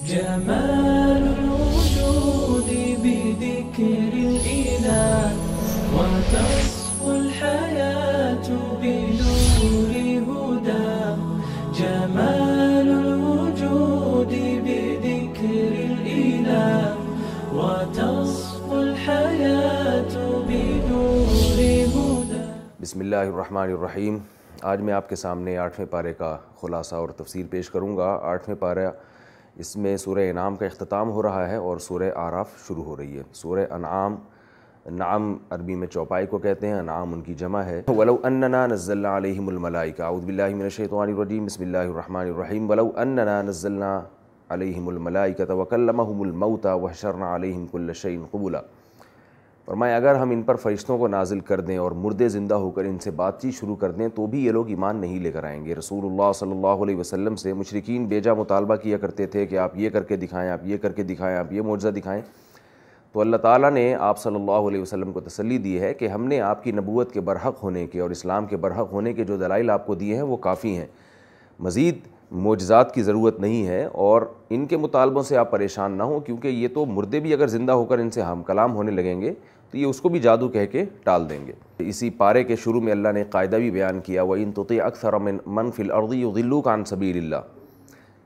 جمال الوجود بذكر الإله وتصفو الحياة بنور هداه. جمال الوجود بذكر الإله وتصفو الحياة بنور هداه. بسم اللہ الرحمن الرحیم. آج میں آپ کے سامنے 8ویں پارے کا خلاصہ اور تفسیر پیش کروں گا. 8ویں پارہ، اس میں سورہ انعام کا اختتام ہو رہا ہے اور سورہ اعراف شروع ہو رہی ہے. سورہ انعام، نعم عربی میں چوپائی کو کہتے ہیں، انعام ان کی جمع ہے. وَلَوْ أَنَّنَا نَزَّلْنَا عَلَيْهِمُ الْمَلَائِكَةَ اعوذ باللہ من الشیطان الرجیم بسم اللہ الرحمن الرحیم. وَلَوْ أَنَّنَا نَزَّلْنَا عَلَيْهِمُ الْمَلَائِكَةَ وَكَلَّمَهُمُ الْمَوْتَى وَحَشَرْنَا عَلَيْهِمْ كُلَّ شَيْءٍ قُبُلًا. فرمایا اگر ہم ان پر فرشتوں کو نازل کر دیں اور مردے زندہ ہو کر ان سے بات چیت شروع کر دیں تو بھی یہ لوگ ایمان نہیں لے کر آئیں گے. رسول اللہ صلی اللہ علیہ وسلم سے مشرکین بیجا مطالبہ کیا کرتے تھے کہ آپ یہ کر کے دکھائیں، آپ یہ کر کے دکھائیں، آپ یہ معجزہ دکھائیں. تو اللہ تعالیٰ نے آپ صلی اللہ علیہ وسلم کو تسلی دی ہے کہ ہم نے آپ کی نبوت کے برحق ہونے کے اور اسلام کے برحق ہونے کے جو دلائل آپ کو دیے ہیں وہ کافی ہیں، مزید معجزات کی ضرورت نہیں ہے. اور ان کے مطالبوں سے آپ پریشان نہ ہوں، کیونکہ یہ تو مردے بھی اگر زندہ ہو کر ان سے ہم کلام ہونے لگیں گے تو یہ اس کو بھی جادو کہہ کے ٹال دیں گے. اسی پارے کے شروع میں اللہ نے قاعدہ بھی بیان کیا وَإِن تُطِعْ أَكْثَرَ مَنْ فِي الْأَرْضِ يُضِلُّوكَ عَنْ سَبِيلِ اللَّهِ،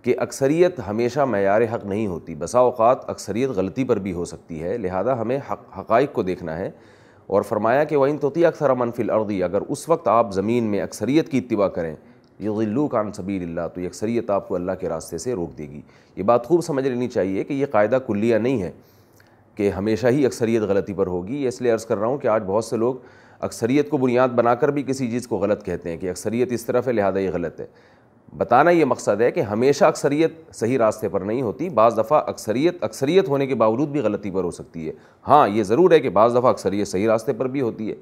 کہ اکثریت ہمیشہ معیار حق نہیں ہوتی، بسا اوقات اکثریت غلطی پر بھی ہو سکتی ہے، لہذا ہمیں حقائق کو دیکھنا ہے. اور فرمایا کہ وَإِن تُطِعْ أَكْثَرَ مَنْ فِي الْأَرْضِ، اگر اس وقت آپ زمین میں اکثریت کی اتباع کریں يُضِلُّوكَ عَنْ سَبِيلِ اللَّهِ، تو یہ اکثریت آپ کو اللہ کے راستے سے روک دے گی. یہ بات خوب سمجھ لینی چاہیے کہ یہ قاعدہ کلیہ نہیں ہے کہ ہمیشہ ہی اکثریت غلطی پر ہوگی. اس لیے عرض کر رہا ہوں کہ آج بہت سے لوگ اکثریت کو بنیاد بنا کر بھی کسی چیز کو غلط کہتے ہیں کہ اکثریت اس طرف ہے لہذا یہ غلط ہے. بتانا یہ مقصد ہے کہ ہمیشہ اکثریت صحیح راستے پر نہیں ہوتی، بعض دفعہ اکثریت ہونے کے باوجود بھی غلطی پر ہو سکتی ہے. ہاں یہ ضرور ہے کہ بعض دفعہ اکثریت صحیح راستے پر بھی ہوتی ہے.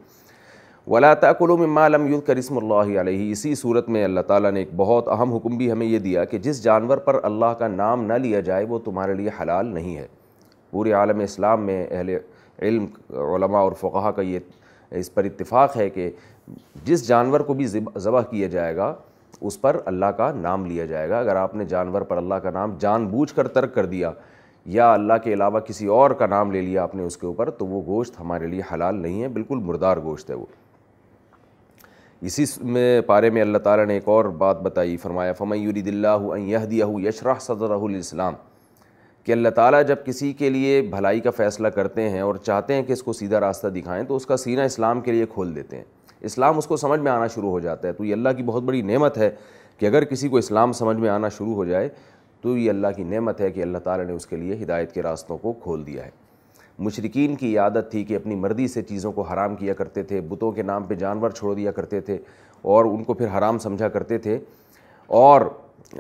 وَلَا تَأْكُلُوا مِمَّا لَمْ يُذْكَرِ اسْمُ اللَّهِ عَلَيْهِ، اسی صورت میں اللہ تعالیٰ نے ایک بہت اہم حکم بھی ہمیں یہ دیا کہ جس جانور پر اللہ کا نام نہ لیا جائے وہ تمہارے لیے حلال نہیں ہے. پورے عالم اسلام میں اہل علم علماء اور فقہا کا یہ اس پر اتفاق ہے کہ جس جانور کو بھی ذبح کیا جائے گا اس پر اللہ کا نام لیا جائے گا. اگر آپ نے جانور پر اللہ کا نام جان بوجھ کر ترک کر دیا یا اللہ کے علاوہ کسی اور کا نام لے لیا آپ نے اس کے اوپر، تو وہ گوشت ہمارے لیے حلال نہیں ہے، بالکل مردار گوشت ہے وہ. اسی میں پارے میں اللہ تعالیٰ نے ایک اور بات بتائی، فرمایا فَمَن يُرِدِ اللَّهُ أَن يَهْدِيَهُ يَشْرَحْ صَدْرَهُ لِلْإِسْلَامِ، کہ اللہ تعالیٰ جب کسی کے لیے بھلائی کا فیصلہ کرتے ہیں اور چاہتے ہیں کہ اس کو سیدھا راستہ دکھائیں تو اس کا سینہ اسلام کے لیے کھول دیتے ہیں. اسلام اس کو سمجھ میں آنا شروع ہو جاتا ہے. تو یہ اللہ کی بہت بڑی نعمت ہے کہ اگر کسی کو اسلام سمجھ میں آنا شروع ہو جائے تو یہ اللہ کی نعمت ہے کہ اللہ تعالیٰ نے اس کے لیے ہدایت کے راستوں کو کھول دیا ہے. مشرکین کی عادت تھی کہ اپنی مرضی سے چیزوں کو حرام کیا کرتے تھے، بتوں کے نام پہ جانور چھوڑ دیا کرتے تھے اور ان کو پھر حرام سمجھا کرتے تھے اور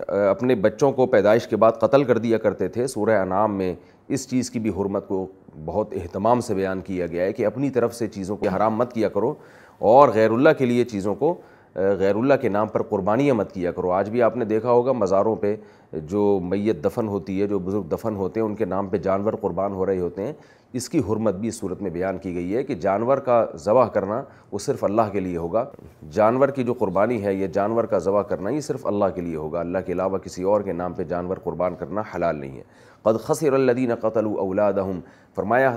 اپنے بچوں کو پیدائش کے بعد قتل کر دیا کرتے تھے. سورہ انعام میں اس چیز کی بھی حرمت کو بہت اہتمام سے بیان کیا گیا ہے کہ اپنی طرف سے چیزوں کو حرام مت کیا کرو اور غیر اللہ کے لیے چیزوں کو غیر اللہ کے نام پر قربانیاں مت کیا کرو. آج بھی آپ نے دیکھا ہوگا مزاروں پہ جو میت دفن ہوتی ہے، جو بزرگ دفن ہوتے ہیں، ان کے نام پہ جانور قربان ہو رہے ہوتے ہیں. اس کی حرمت بھی اس صورت میں بیان کی گئی ہے کہ جانور کا ذبح کرنا وہ صرف اللہ کے لیے ہوگا. جانور کی جو قربانی ہے، یہ جانور کا ذبح کرنا یہ صرف اللہ کے لیے ہوگا، اللہ کے علاوہ کسی اور کے نام پہ جانور قربان کرنا حلال نہیں ہے. قد خسر الذین قتلوا اولادہم، فرمایا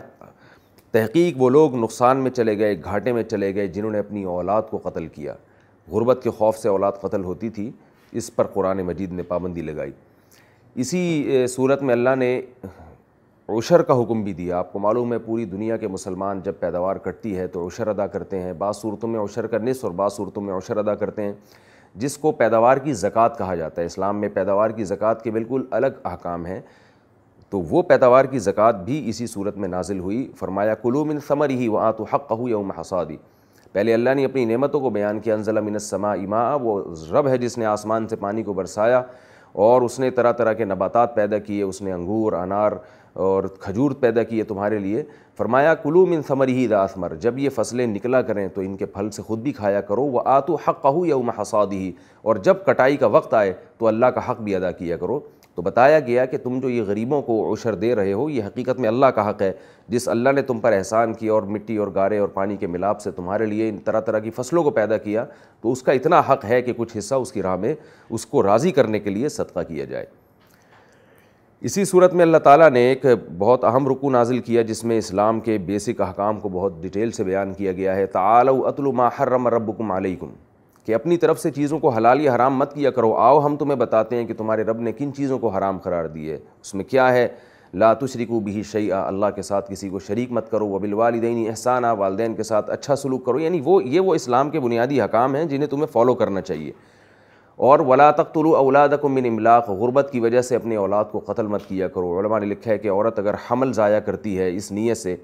تحقیق وہ لوگ نقصان میں چلے گئے، گھاٹے میں چلے گئے جنہوں نے اپنی اولاد کو قتل کیا. غربت کے خوف سے اولاد قتل ہوتی تھی، اس پر قرآن مجید نے پابندی لگائی. اسی صورت میں اللہ نے عشر کا حکم بھی دیا. آپ کو معلوم ہے پوری دنیا کے مسلمان جب پیداوار کٹتی ہے تو عشر ادا کرتے ہیں. بعض صورتوں میں عشر کا نصف اور بعض صورتوں میں عشر ادا کرتے ہیں، جس کو پیداوار کی زکوٰۃ کہا جاتا ہے. اسلام میں پیداوار کی زکوٰۃ کے بالکل الگ احکام ہیں. تو وہ پیداوار کی زکوٰۃ بھی اسی صورت میں نازل ہوئی. فرمایا کلوا من ثمرہ وآتوا حقہ یوم حصادہ. پہلے اللہ نے اپنی نعمتوں کو بیان کیا. انزل من السماء ماء، وہ رب ہے جس نے آسمان سے پانی کو برسایا اور اس نے طرح طرح کے نباتات پیدا کیے. اس نے انگور، انار اور کھجور پیدا کیے تمہارے لیے. فرمایا کلوا من ثمرہ اذا اثمر، جب یہ فصلیں نکلا کریں تو ان کے پھل سے خود بھی کھایا کرو. وآتوا حقہ یوم حصادہ، اور جب کٹائی کا وقت آئے تو اللہ کا حق بھی ادا کیا کرو. تو بتایا گیا کہ تم جو یہ غریبوں کو عشر دے رہے ہو یہ حقیقت میں اللہ کا حق ہے. جس اللہ نے تم پر احسان کیا اور مٹی اور گارے اور پانی کے ملاپ سے تمہارے لیے ان طرح طرح کی فصلوں کو پیدا کیا، تو اس کا اتنا حق ہے کہ کچھ حصہ اس کی راہ میں اس کو راضی کرنے کے لیے صدقہ کیا جائے. اسی صورت میں اللہ تعالیٰ نے ایک بہت اہم رکوع نازل کیا جس میں اسلام کے بیسک احکام کو بہت ڈیٹیل سے بیان کیا گیا ہے۔ تعالوا اتل ما حرم ربکم علیکم، کہ اپنی طرف سے چیزوں کو حلال یا حرام مت کیا کرو، آؤ ہم تمہیں بتاتے ہیں کہ تمہارے رب نے کن چیزوں کو حرام قرار دی ہے۔ اس میں کیا ہے؟ لا تشرکوا بہ شیئا، اللہ کے ساتھ کسی کو شریک مت کرو، وبالوالدین احسانا، والدین کے ساتھ اچھا سلوک کرو، یعنی وہ اسلام کے بنیادی احکام ہیں جنہیں تمہیں فالو کرنا چاہیے۔ اور ولا تقتلوا اولادکم من املاق، غربت کی وجہ سے اپنی اولاد کو قتل مت کیا کرو۔ علماء نے لکھا ہے کہ عورت اگر حمل ضائع کرتی ہے اس نیت سے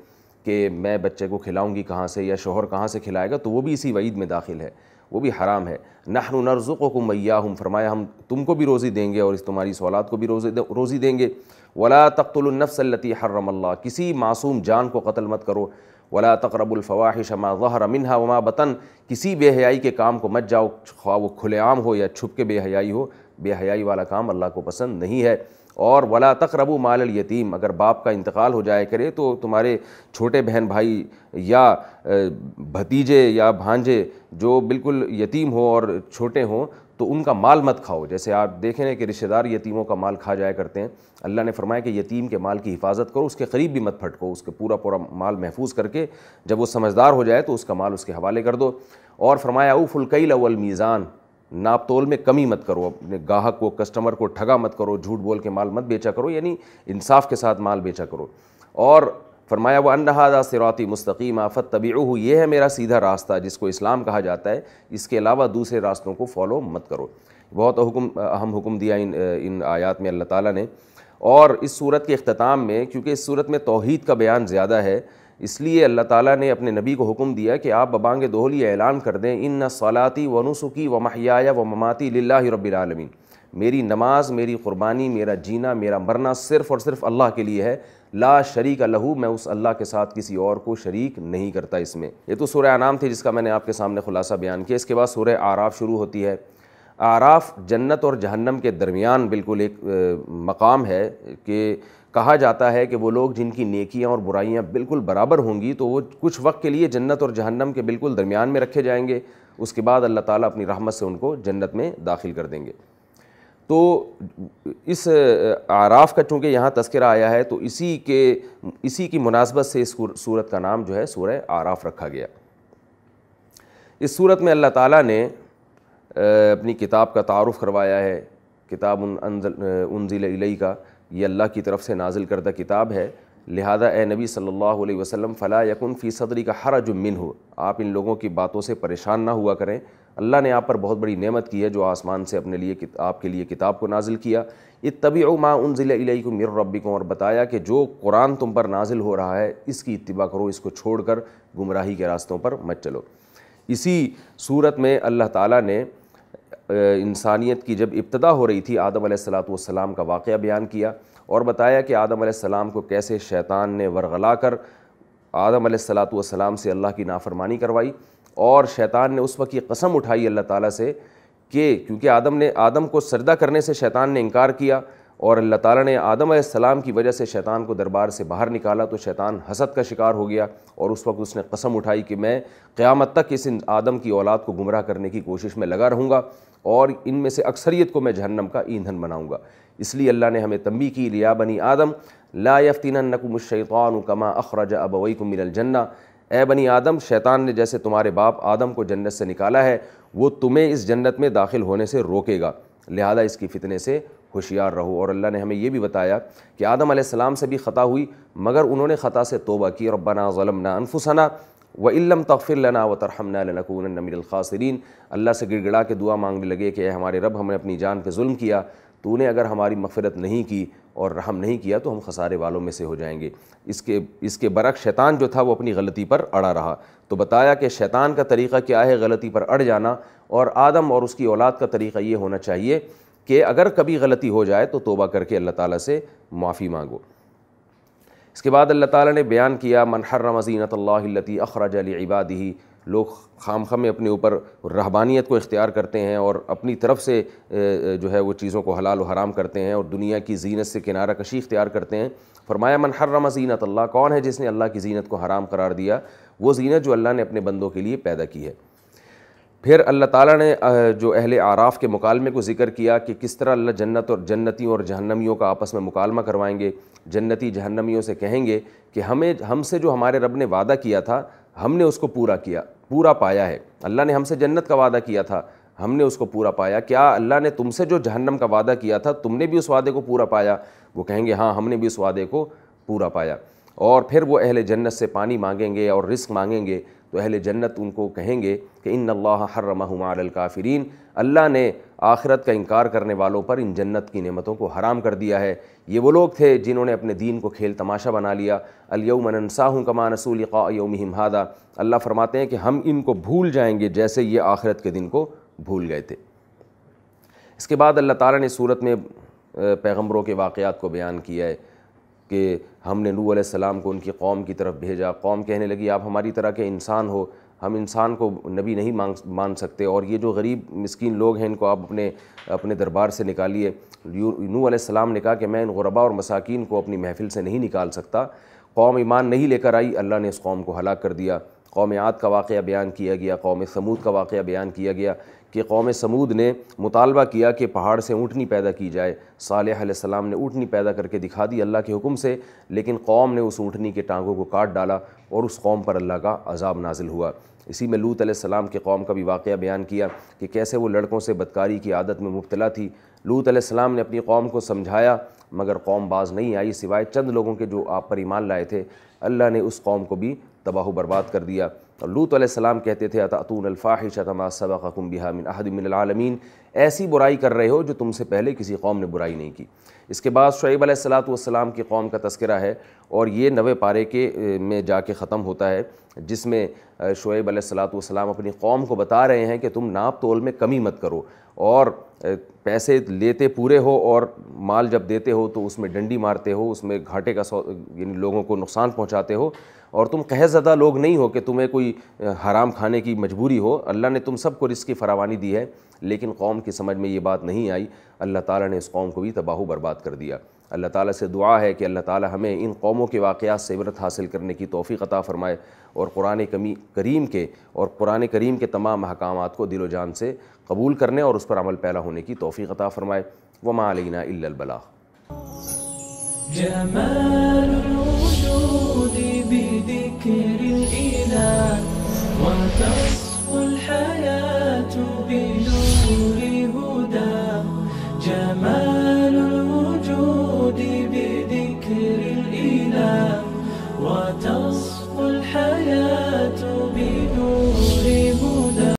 کہ میں بچے کو کھلاؤں گی کہاں سے، یا شوہر کہاں سے کھلائے گا، تو وہ بھی اسی وعید میں داخل ہے، وہ بھی حرام ہے۔ نحن نرزقکم وإیاہم، فرمایا ہم تم کو بھی روزی دیں گے اور اس تمہاری اس اولاد کو بھی روزی دیں گے۔ ولا تقتلوا النفس التي حرم اللہ، کسی معصوم جان کو قتل مت کرو۔ ولا تقربوا الفواحش ما ظہر منها وما بطن، کسی بے حیائی کے کام کو مت جاؤ، خواہ وہ کھلے عام ہو یا چھپ کے بے حیائی ہو، بے حیائی والا کام اللہ کو پسند نہیں ہے۔ اور ولا تقربوا مال الیتیم، اگر باپ کا انتقال ہو جائے کرے تو تمہارے چھوٹے بہن بھائی یا بھتیجے یا بھانجے جو بالکل یتیم ہو اور چھوٹے ہوں تو ان کا مال مت کھاؤ۔ جیسے آپ دیکھیں نا کہ رشتہ دار یتیموں کا مال کھا جایا کرتے ہیں، اللہ نے فرمایا کہ یتیم کے مال کی حفاظت کرو، اس کے قریب بھی مت پھٹکو، اس کے پورا مال محفوظ کر کے جب وہ سمجھدار ہو جائے تو اس کا مال اس کے حوالے کر دو۔ اور فرمایا اوفوا الکیل والمیزان، ناپ تول میں کمی مت کرو، اپنے گاہک کو کسٹمر کو ٹھگا مت کرو، جھوٹ بول کے مال مت بیچا کرو، یعنی انصاف کے ساتھ مال بیچا کرو۔ اور فرمایا وَأَنَّ هَذَا صِرَاطِي مُسْتَقِيمًا فَاتَّبِعُوهُ، یہ ہے میرا سیدھا راستہ جس کو اسلام کہا جاتا ہے، اس کے علاوہ دوسرے راستوں کو فالو مت کرو۔ بہت اہم حکم دیا ان آیات میں اللہ تعالیٰ نے۔ اور اس صورت کے اختتام میں، کیونکہ اس صورت میں توحید کا بیان زیادہ ہے، اس لیے اللہ تعالیٰ نے اپنے نبی کو حکم دیا کہ آپ ببانگ دوہل یہ اعلان کر دیں ان صلاتی و نسکی و محیایا و مماتی للہ رب العالمین، میری نماز، میری قربانی، میرا جینا، میرا مرنا صرف اور صرف اللہ کے لیے ہے، لا شریک لہو، میں اس اللہ کے ساتھ کسی اور کو شریک نہیں کرتا۔ اس میں یہ تو سورہ انعام تھی جس کا میں نے آپ کے سامنے خلاصہ بیان کیا۔ اس کے بعد سورہ اعراف شروع ہوتی ہے۔ اعراف جنت اور جہنم کے درمیان بالکل ایک مقام ہے کہ کہا جاتا ہے کہ وہ لوگ جن کی نیکیاں اور برائیاں بالکل برابر ہوں گی تو وہ کچھ وقت کے لیے جنت اور جہنم کے بالکل درمیان میں رکھے جائیں گے، اس کے بعد اللہ تعالیٰ اپنی رحمت سے ان کو جنت میں داخل کر دیں گے۔ تو اس اعراف کا چونکہ یہاں تذکرہ آیا ہے تو اسی کی مناسبت سے اس سورت کا نام جو ہے سورہ اعراف رکھا گیا۔ اس سورت میں اللہ تعالیٰ نے اپنی کتاب کا تعارف کروایا ہے۔ کتاب انزل الیک، یہ اللہ کی طرف سے نازل کردہ کتاب ہے، لہذا اے نبی صلی اللہ علیہ وسلم فلا یکن فی صدرک حرج منہ، آپ ان لوگوں کی باتوں سے پریشان نہ ہوا کریں۔ اللہ نے آپ پر بہت بڑی نعمت کی ہے جو آسمان سے اپنے لیے آپ کے لیے کتاب کو نازل کیا۔ اتبعوا ما انزل الیکم من ربکم، اور بتایا کہ جو قرآن تم پر نازل ہو رہا ہے اس کی اتباع کرو، اس کو چھوڑ کر گمراہی کے راستوں پر مت چلو۔ اسی صورت میں اللہ تعالیٰ نے انسانیت کی جب ابتدا ہو رہی تھی آدم علیہ السلام کا واقعہ بیان کیا اور بتایا کہ آدم علیہ السلام کو کیسے شیطان نے ورغلا کر آدم علیہ السلام سے اللہ کی نافرمانی کروائی، اور شیطان نے اس وقت یہ قسم اٹھائی اللہ تعالیٰ سے کہ کیونکہ آدم کو سجدہ کرنے سے شیطان نے انکار کیا اور اللہ تعالیٰ نے آدم علیہ السلام کی وجہ سے شیطان کو دربار سے باہر نکالا، تو شیطان حسد کا شکار ہو گیا اور اس وقت اس نے قسم اٹھائی کہ میں قیامت تک اس آدم کی اولاد کو گمراہ کرنے کی کوشش میں لگا رہوں گا اور ان میں سے اکثریت کو میں جہنم کا ایندھن بناؤں گا۔ اس لیے اللہ نے ہمیں تنبیہ کی لیا بنی آدم لا یفتننکم الشیطان کما اخرج ابویکم من الجنہ، اے بنی آدم، شیطان نے جیسے تمہارے باپ آدم کو جنت سے نکالا ہے وہ تمہیں اس جنت میں داخل ہونے سے روکے گا، لہذا اس کی فتنے سے ہوشیار رہو۔ اور اللہ نے ہمیں یہ بھی بتایا کہ آدم علیہ السلام سے بھی خطا ہوئی مگر انہوں نے خطا سے توبہ کی، ربنا ظلمنا انفسنا وَإِن لَّمْ تَغْفِرْ لَنَا وَتَرْحَمْنَا لَنَكُونَنَّ مِنَ الْخَاسِرِينَ، اللہ سے گڑ گڑا کے دعا مانگنے لگے کہ اے ہمارے رب، ہم نے اپنی جان پہ ظلم کیا، تو نے اگر ہماری مغفرت نہیں کی اور رحم نہیں کیا تو ہم خسارے والوں میں سے ہو جائیں گے۔ اس کے برعکس شیطان جو تھا وہ اپنی غلطی پر اڑا رہا، تو بتایا کہ شیطان کا طریقہ کیا ہے، غلطی پر اڑ جانا، اور آدم اور اس کی اولاد کا طریقہ یہ ہونا چاہیے کہ اگر کبھی غلطی ہو جائے تو توبہ کر کے اللہ تعالیٰ سے معافی مانگو۔ اس کے بعد اللہ تعالیٰ نے بیان کیا من حرم زینت اللہ التی اخرج لعبادہ، لوگ خام خام اپنے اوپر رہبانیت کو اختیار کرتے ہیں اور اپنی طرف سے جو ہے وہ چیزوں کو حلال و حرام کرتے ہیں اور دنیا کی زینت سے کنارہ کشی اختیار کرتے ہیں۔ فرمایا من حرم زینت اللہ، کون ہے جس نے اللہ کی زینت کو حرام قرار دیا؟ وہ زینت جو اللہ نے اپنے بندوں کے لیے پیدا کی ہے۔ پھر اللہ تعالیٰ نے جو اہل اعراف کے مکالمے کو ذکر کیا کہ کس طرح اللہ جنتیوں اور جہنمیوں کا آپس میں مکالمہ کروائیں گے. جنتی جہنمیوں سے کہیں گے کہ ہم سے جو ہمارے رب نے وعدہ کیا تھا ہم نے اس کو پورا پایا ہے. اللہ نے ہم سے جنت کا وعدہ کیا تھا, ہم نے اس کو پورا پایا. کیا اللہ نے تم سے جو جہنم کا وعدہ کیا تھا تم نے بھی اس وعدے کو پورا پایا؟ وہ کہیں گے ہاں ہم نے بھی اس وعدے کو پورا پایا. اور پھر وہ اہل جنت سے پانی مانگیں گے اور رزق مانگیں گے تو اہل جنت ان کو کہیں گے کہ ان اللہ حرمہما علی الکافرین, اللہ نے آخرت کا انکار کرنے والوں پر ان جنت کی نعمتوں کو حرام کر دیا ہے. یہ وہ لوگ تھے جنہوں نے اپنے دین کو کھیل تماشا بنا لیا. الیوم ننساہم کما نسوا لقاء یومہم ھذا, اللہ فرماتے ہیں کہ ہم ان کو بھول جائیں گے جیسے یہ آخرت کے دن کو بھول گئے تھے. اس کے بعد اللہ تعالیٰ نے سورت میں پیغمبروں کے واقعات کو بیان کیا ہے کہ ہم نے نوح علیہ السلام کو ان کی قوم کی طرف بھیجا. قوم کہنے لگی آپ ہماری طرح کے انسان ہو, ہم انسان کو نبی نہیں مان سکتے, اور یہ جو غریب مسکین لوگ ہیں ان کو آپ اپنے دربار سے نکالیے. نوح علیہ السلام نے کہا کہ میں ان غربا اور مساکین کو اپنی محفل سے نہیں نکال سکتا. قوم ایمان نہیں لے کر آئی, اللہ نے اس قوم کو ہلاک کر دیا. قوم عاد کا واقعہ بیان کیا گیا, قوم سمود کا واقعہ بیان کیا گیا کہ قوم سمود نے مطالبہ کیا کہ پہاڑ سے اونٹنی پیدا کی جائے. صالح علیہ السلام نے اونٹنی پیدا کر کے دکھا دی اللہ کے حکم سے, لیکن قوم نے اس اونٹنی کے ٹانگوں کو کاٹ ڈالا اور اس قوم پر اللہ کا عذاب نازل ہوا. اسی میں لوط علیہ السلام کے قوم کا بھی واقعہ بیان کیا کہ کیسے وہ لڑکوں سے بدکاری کی عادت میں مبتلا تھی. لوط علیہ السلام نے اپنی قوم کو سمجھایا مگر قوم باز نہیں آئی سوائے چند لوگوں کے جو آپ پر ایمان لائے تھے. اللہ نے اس قوم کو بھی تباہ و برباد کر دیا. اور لوط علیہ السلام کہتے تھے اتأتون الفاحشۃ ما سبقکم بہا من احد من العالمین, ایسی برائی کر رہے ہو جو تم سے پہلے کسی قوم نے برائی نہیں کی. اس کے بعد شعیب علیہ السلام کی قوم کا تذکرہ ہے اور یہ 90 پارے کے میں جا کے ختم ہوتا ہے, جس میں شعیب علیہ السلام اپنی قوم کو بتا رہے ہیں کہ تم ناپ تول میں کمی مت کرو اور پیسے لیتے پورے ہو اور مال جب دیتے ہو تو اس میں ڈنڈی مارتے ہو, اس میں گھاٹے کا یعنی لوگوں کو نقصان پہنچاتے ہو, اور تم قحط زدہ لوگ نہیں ہو کہ تمہیں کوئی حرام کھانے کی مجبوری ہو. اللہ نے تم سب کو رزق کی فراوانی دی ہے, لیکن قوم کی سمجھ میں یہ بات نہیں آئی. اللہ تعالیٰ نے اس قوم کو بھی تباہ و برباد کر دیا. اللہ تعالیٰ سے دعا ہے کہ اللہ تعالیٰ ہمیں ان قوموں کے واقعات سے عبرت حاصل کرنے کی توفیق عطا فرمائے اور قرآن کریم کے تمام احکامات کو دل و جان سے قبول کرنے اور اس پر عمل پیرا ہونے کی توفیق عطا فرمائے. وما علینا الا البلاغ. جمال الوجود بذكر الإله